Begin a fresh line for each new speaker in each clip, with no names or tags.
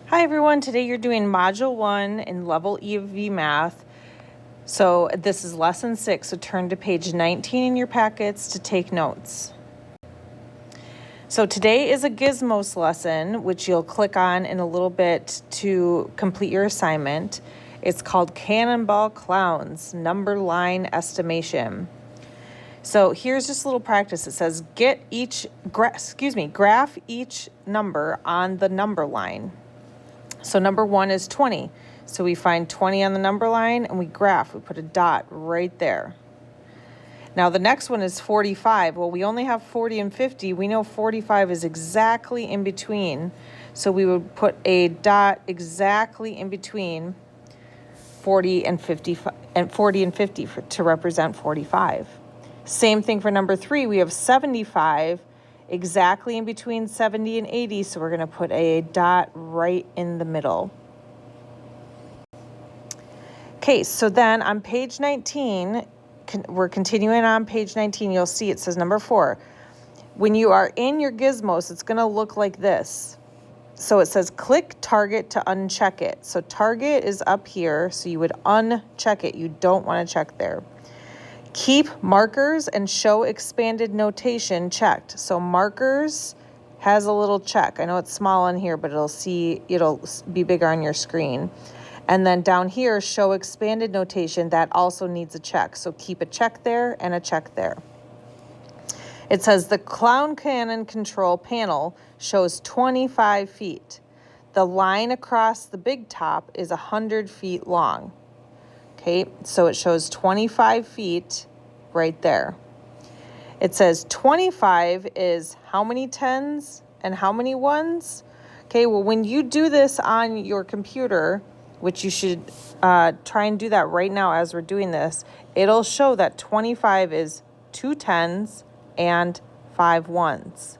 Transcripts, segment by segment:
Hi everyone, today you're doing Module 1 in Level E of VMath. So this is Lesson 6, so turn to page 19 in your packets to take notes. So today is a gizmos lesson, which you'll click on in a little bit to complete your assignment. It's called Cannonball Clowns, Number Line Estimation. So here's just a little practice. It says graph each number on the number line. So number 1 is 20. So we find 20 on the number line and we graph. We put a dot right there. Now the next one is 45. Well, we only have 40 and 50. We know 45 is exactly in between. So we would put a dot exactly in between 40 and 50 to represent 45. Same thing for number 3. We have 75. Exactly in between 70 and 80, so we're going to put a dot right in the middle. Okay, so then on page 19, we're continuing on page 19, you'll see it says number 4. When you are in your gizmos, it's going to look like this. So it says click target to uncheck it. So target is up here, so you would uncheck it. You don't want to check there. Keep markers and show expanded notation checked. So markers has a little check. I know it's small on here, but it'll be bigger on your screen. And then down here, show expanded notation, that also needs a check. So keep a check there and a check there. It says the clown cannon control panel shows 25 feet. The line across the big top is 100 feet long. Okay, so it shows 25 feet right there. It says 25 is how many tens and how many ones? Okay, well, when you do this on your computer, which you should try and do that right now as we're doing this, it'll show that 25 is 2 tens and 5 ones.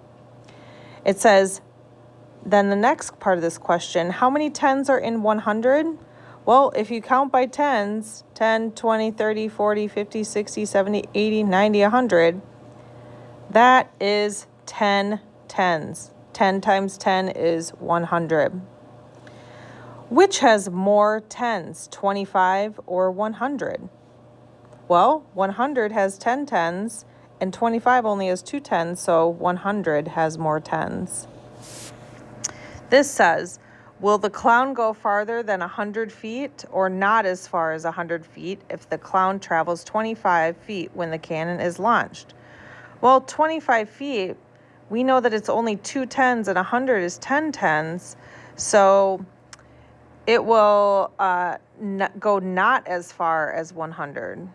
It says, then the next part of this question, how many tens are in 100? Well, if you count by tens, 10, 20, 30, 40, 50, 60, 70, 80, 90, 100, that is 10 tens. 10 times 10 is 100. Which has more tens, 25 or 100? Well, 100 has 10 tens, and 25 only has 2 tens, so 100 has more tens. This says, will the clown go farther than 100 feet or not as far as 100 feet if the clown travels 25 feet when the cannon is launched? Well, 25 feet, we know that it's only 2 tens and 100 is 10 tens, so it will go not as far as 100.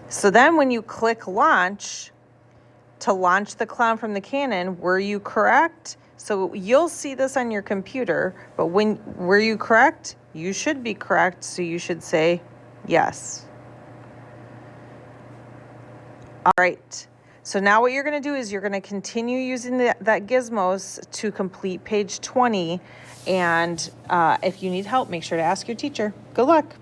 So then when you click launch, to launch the clown from the cannon, were you correct? So you'll see this on your computer, but were you correct? You should be correct, so you should say yes. All right, so now what you're going to do is you're going to continue using that gizmos to complete page 20, and if you need help, make sure to ask your teacher. Good luck.